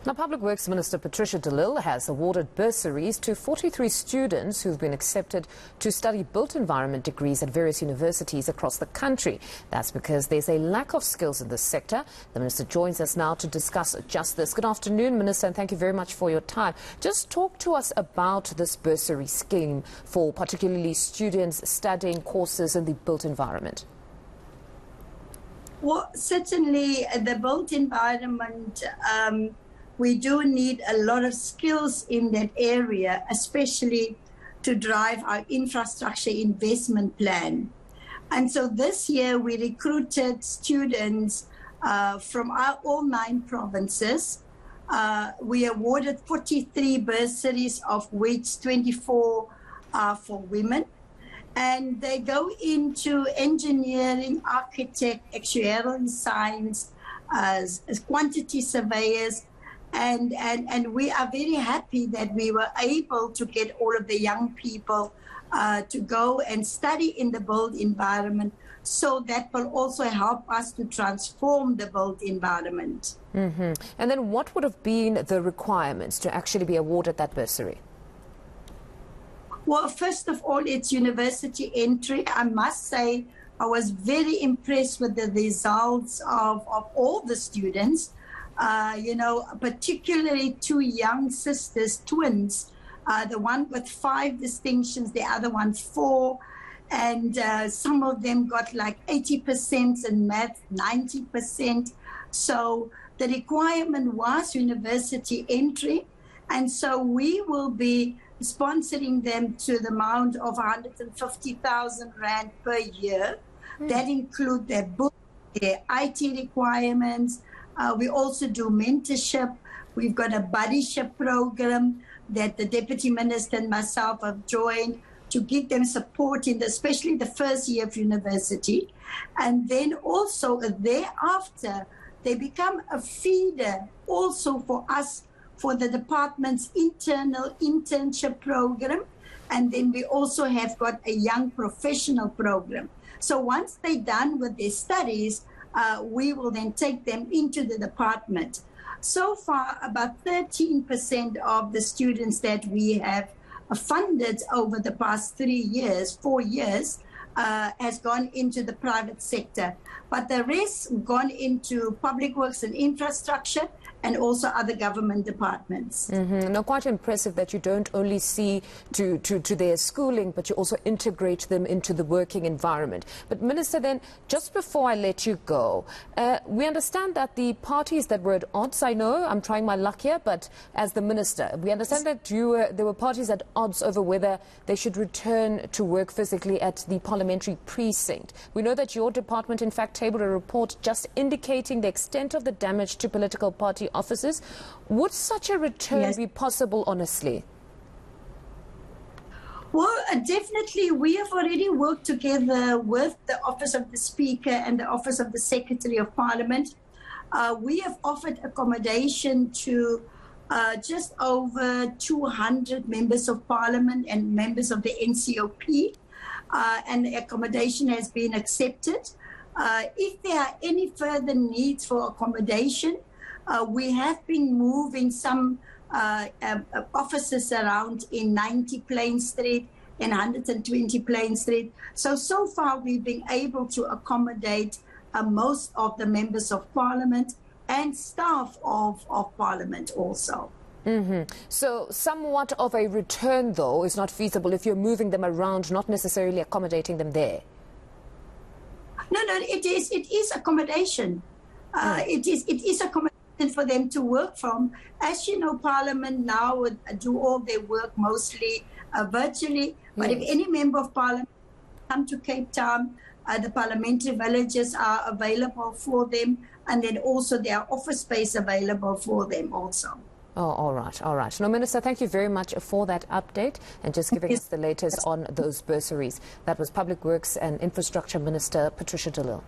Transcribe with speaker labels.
Speaker 1: Now, Public Works Minister Patricia de Lille has awarded bursaries to 43 students who've been accepted to study built environment degrees at various universities across the country. That's because there's a lack of skills in this sector. The Minister joins us now to discuss just this. Good afternoon, Minister, and thank you very much for your time. Just talk to us about this bursary scheme for particularly students studying courses in the built environment.
Speaker 2: Well, certainly the built environment, we do need a lot of skills in that area, especially to drive our infrastructure investment plan. And so this year we recruited students from all 9 provinces. We awarded 43 bursaries, of which 24 are for women. And they go into engineering, architect, actuarial science, as quantity surveyors. And we are very happy that we were able to get all of the young people to go and study in the built environment, so that will also help us to transform the built environment.
Speaker 1: And then what would have been the requirements to actually be awarded that bursary?
Speaker 2: Well, first of all, it's university entry. I must say I was very impressed with the results of all the students. Particularly 2 young sisters, twins, the one with 5 distinctions, the other one 4. And some of them got like 80% in math, 90%. So the requirement was university entry. And so we will be sponsoring them to the amount of 150,000 Rand per year. That includes their book, their IT requirements. We also do mentorship. We've got a buddyship program that the Deputy Minister and myself have joined to give them support in especially the first year of university. And then also thereafter, they become a feeder also for us, for the department's internal internship program. And then we also have got a young professional program. So once they're done with their studies, we will then take them into the department. So far, about 13% of the students that we have funded over the past 4 years, has gone into the private sector. But the rest gone into public works and infrastructure, and also other government departments.
Speaker 1: Now, quite impressive that you don't only see to their schooling, but you also integrate them into the working environment. But Minister, then, just before I let you go, we understand that the parties that were at odds, I know, I'm trying my luck here, but as the Minister, we understand that there were parties at odds over whether they should return to work physically at the parliamentary precinct. We know that your department, in fact, tabled a report just indicating the extent of the damage to political party offices. Would such a return be possible, honestly?
Speaker 2: Well, definitely. We have already worked together with the Office of the Speaker and the Office of the Secretary of Parliament. We have offered accommodation to just over 200 members of Parliament and members of the NCOP, and the accommodation has been accepted. If there are any further needs for accommodation, we have been moving some offices around in 90 Plain Street and 120 Plain Street. So far we've been able to accommodate most of the members of Parliament and staff of Parliament also.
Speaker 1: So somewhat of a return, though, is not feasible if you're moving them around, not necessarily accommodating them there.
Speaker 2: No, it is accommodation. It is accommodation for them to work from. As you know, Parliament now would do all their work mostly virtually. But if any member of Parliament come to Cape Town, the parliamentary villages are available for them, and then also there are office space available for them also.
Speaker 1: Oh, all right, all right. Now, Minister, thank you very much for that update and just giving us the latest on those bursaries. That was Public Works and Infrastructure Minister Patricia de Lille.